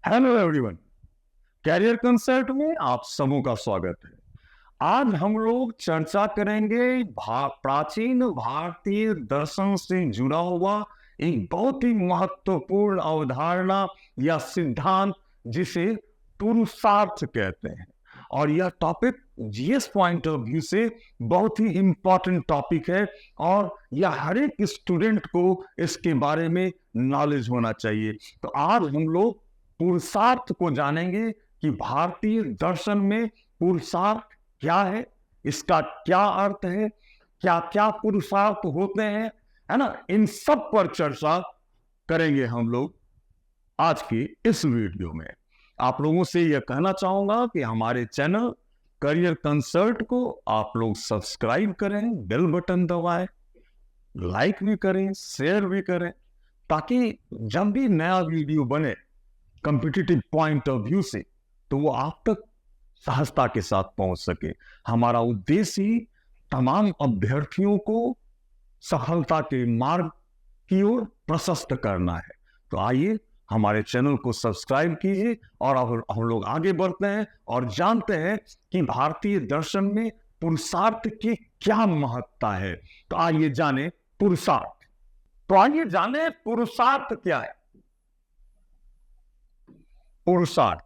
Hello everyone, career consult में आप सबों का स्वागत है। आज हम लोग चर्चा करेंगे प्राचीन भारतीय दर्शन से जुड़ा हुआ एक बहुत ही महत्वपूर्ण अवधारणा या सिद्धांत जिसे पुरुषार्थ कहते हैं। और यह topic GS point of view से बहुत ही इंपॉर्टेंट टॉपिक है और यह हर एक स्टूडेंट को इसके बारे में नॉलेज होना चाहिए। तो आज हम लोग पुरुषार्थ को जानेंगे कि भारतीय दर्शन में पुरुषार्थ क्या है, इसका क्या अर्थ है, क्या क्या पुरुषार्थ होते हैं, है ना। इन सब पर चर्चा करेंगे हम लोग आज की इस वीडियो में। आप लोगों से यह कहना चाहूंगा कि हमारे चैनल करियर कंसल्ट को आप लोग सब्सक्राइब करें, बेल बटन दबाएं, लाइक भी करें, शेयर भी करें, ताकि जब भी नया वीडियो बने कॉम्पिटिटिव पॉइंट ऑफ व्यू से तो वो आप तक सहजता के साथ पहुंच सके। हमारा उद्देश्य ही तमाम अभ्यर्थियों को सफलता के मार्ग की ओर प्रशस्त करना है। तो आइए हमारे चैनल को सब्सक्राइब कीजिए और अब हम लोग आगे बढ़ते हैं और जानते हैं कि भारतीय दर्शन में पुरुषार्थ की क्या महत्ता है। तो आइए जाने पुरुषार्थ। तो आइए जाने पुरुषार्थ क्या है। पुरुषार्थ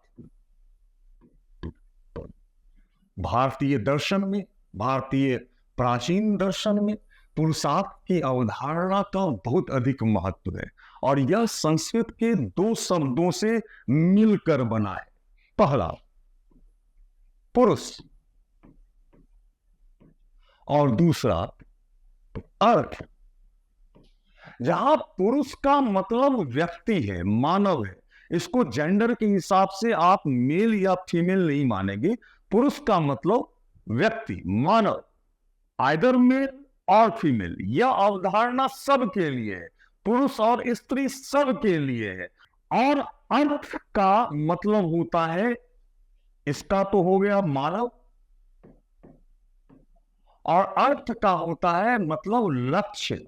भारतीय दर्शन में, भारतीय प्राचीन दर्शन में पुरुषार्थ की अवधारणा का बहुत अधिक महत्व है और यह संस्कृत के दो शब्दों से मिलकर बना है। पहला पुरुष और दूसरा अर्थ। जहां पुरुष का मतलब व्यक्ति है, मानव है, इसको जेंडर के हिसाब से आप मेल या फीमेल नहीं मानेंगे। पुरुष का मतलब व्यक्ति, मानव, आइदर मेल और फीमेल। यह अवधारणा सबके लिए है, पुरुष और स्त्री सबके लिए है। और अर्थ का मतलब होता है, इसका तो हो गया मानव, और अर्थ का होता है मतलब लक्ष्य,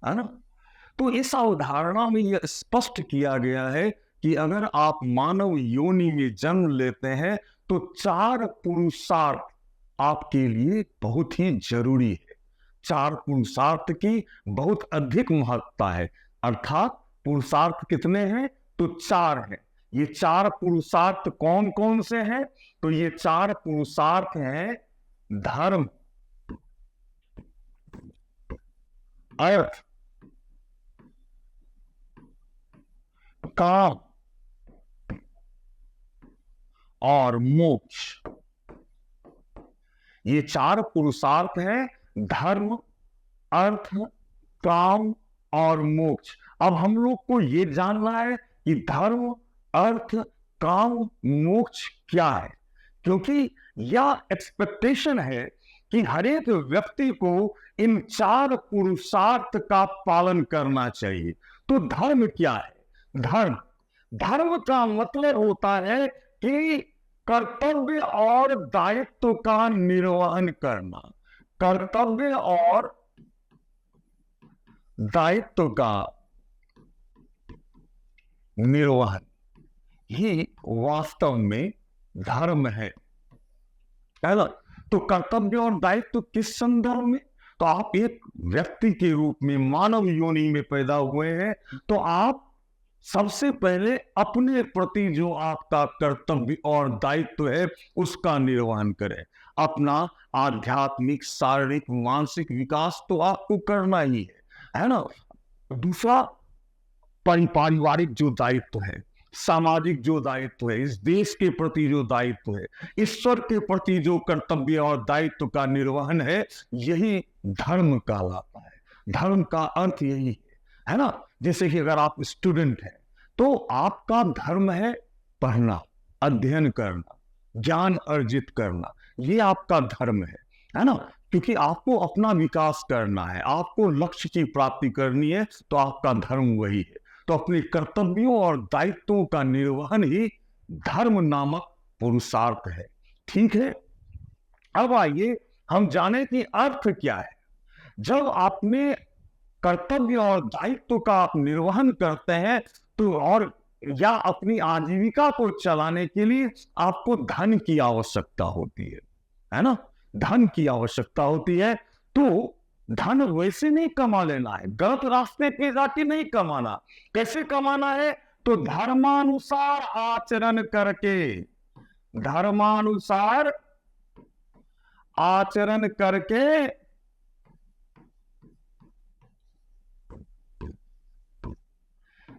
है ना। तो इस अवधारणा में यह स्पष्ट किया गया है कि अगर आप मानव योनि में जन्म लेते हैं तो 4 पुरुषार्थ आपके लिए बहुत ही जरूरी है। 4 पुरुषार्थ की बहुत अधिक महत्ता है। अर्थात पुरुषार्थ कितने हैं? तो 4 हैं। ये 4 पुरुषार्थ कौन कौन से हैं? तो ये 4 पुरुषार्थ हैं धर्म, अर्थ, काम और मोक्ष। ये 4 पुरुषार्थ हैं धर्म, अर्थ, काम और मोक्ष। अब हम लोग को ये जानना है कि धर्म, अर्थ, काम, मोक्ष क्या है, क्योंकि यह एक्सपेक्टेशन है कि हर एक व्यक्ति को इन 4 पुरुषार्थ का पालन करना चाहिए। तो धर्म क्या है? धर्म का मतलब होता है कि कर्तव्य और दायित्व का निर्वहन करना। कर्तव्य और दायित्व का निर्वहन ही वास्तव में धर्म है। तो कर्तव्य और दायित्व किस संदर्भ में? तो आप एक व्यक्ति के रूप में मानव योनि में पैदा हुए हैं, तो आप सबसे पहले अपने प्रति जो आपका कर्तव्य और दायित्व है उसका निर्वहन करें। अपना आध्यात्मिक, शारीरिक, मानसिक विकास तो आपको करना ही है ना। दूसरा पारिवारिक जो दायित्व है, सामाजिक जो दायित्व है, इस देश के प्रति जो दायित्व है, ईश्वर के प्रति जो कर्तव्य और दायित्व का निर्वहन है, यही धर्म कहलाता है। धर्म का अर्थ यही है ना। जैसे कि अगर आप स्टूडेंट हैं तो आपका धर्म है पढ़ना, अध्ययन करना, ज्ञान अर्जित करना, ये आपका धर्म है ना। क्योंकि आपको अपना विकास करना है, आपको लक्ष्य की प्राप्ति करनी है, तो आपका धर्म वही है। तो अपने कर्तव्यों और दायित्वों का निर्वहन ही धर्म नामक पुरुषार्थ है। ठीक है, अब आइए हम जाने कि अर्थ क्या है। जब आपने कर्तव्य और दायित्व का आप निर्वहन करते हैं तो और या अपनी आजीविका को चलाने के लिए आपको धन की आवश्यकता होती है ना, धन की आवश्यकता होती है। तो धन वैसे नहीं कमा लेना है, गलत रास्ते पे जाके नहीं कमाना। कैसे कमाना है? तो धर्मानुसार आचरण करके, धर्मानुसार आचरण करके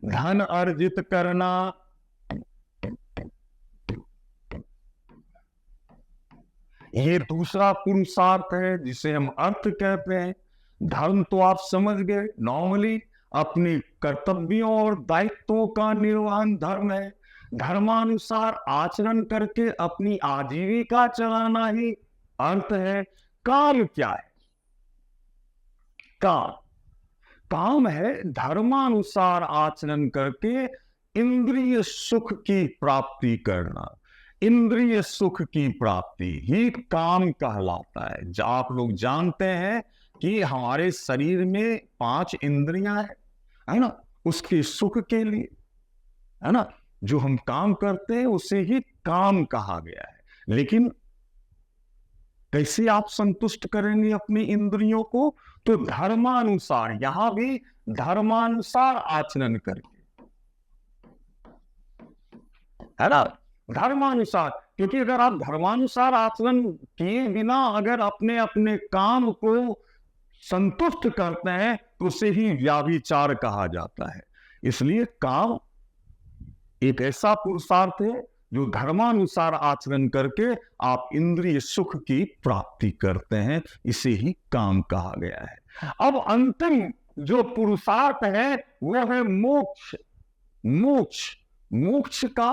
धन अर्जित करना। ये दूसरा पुरुषार्थ है जिसे हम अर्थ कहते हैं। धर्म तो आप समझ गए, नॉर्मली अपने कर्तव्यों और दायित्वों का निर्वहन धर्म है। धर्मानुसार आचरण करके अपनी आजीविका चलाना ही अर्थ है। काम क्या है? काम है धर्मानुसार आचरण करके इंद्रिय सुख की प्राप्ति करना। इंद्रिय सुख की प्राप्ति ही काम कहलाता है। आप लोग जानते हैं कि हमारे शरीर में 5 इंद्रियां है ना, उसके सुख के लिए, है ना, जो हम काम करते हैं उसे ही काम कहा गया है। लेकिन कैसे आप संतुष्ट करेंगे अपनी इंद्रियों को? तो धर्मानुसार, यहां भी धर्मानुसार आचरण करके, है ना, धर्मानुसार। क्योंकि अगर आप धर्मानुसार आचरण किए बिना अगर अपने अपने काम को संतुष्ट करते हैं तो उसे ही व्याभिचार कहा जाता है। इसलिए काम एक ऐसा पुरुषार्थ है जो धर्मानुसार आचरण करके आप इंद्रिय सुख की प्राप्ति करते हैं, इसे ही काम कहा गया है। अब अंतिम जो पुरुषार्थ है वो है मोक्ष। मोक्ष, मोक्ष का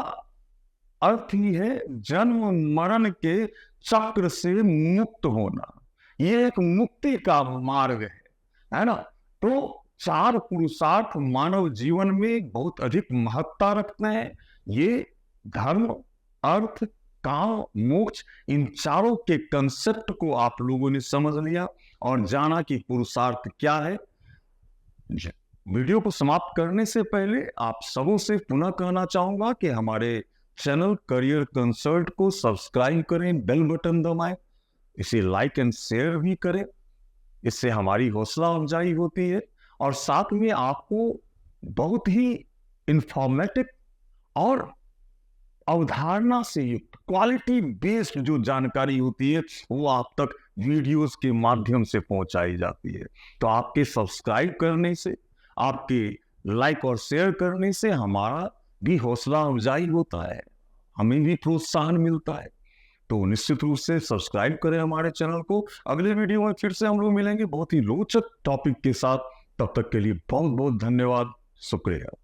अर्थ ही है जन्म मरण के चक्र से मुक्त होना। ये एक मुक्ति का मार्ग है ना। तो 4 पुरुषार्थ मानव जीवन में बहुत अधिक महत्ता रखते हैं। ये धर्म, अर्थ, काम, मोक्ष, इन चारों के कंसेप्ट को आप लोगों ने समझ लिया और जाना कि पुरुषार्थ क्या है। वीडियो को समाप्त करने से पहले आप सबों से पुनः कहना चाहूंगा कि हमारे चैनल करियर कंसल्ट को सब्सक्राइब करें, बेल बटन दबाएं, इसे लाइक एंड शेयर भी करें। इससे हमारी हौसला अफजाई होती है और साथ में आपको बहुत ही इंफॉर्मेटिव और अवधारणा से युक्त क्वालिटी बेस्ड जो जानकारी होती है वो आप तक वीडियोस के माध्यम से पहुंचाई जाती है। तो आपके सब्सक्राइब करने से, आपके लाइक और शेयर करने से हमारा भी हौसला अफजाई होता है, हमें भी प्रोत्साहन मिलता है। तो निश्चित रूप से सब्सक्राइब करें हमारे चैनल को। अगले वीडियो में फिर से हम लोग मिलेंगे बहुत ही रोचक टॉपिक के साथ। तब तक के लिए बहुत बहुत धन्यवाद, शुक्रिया।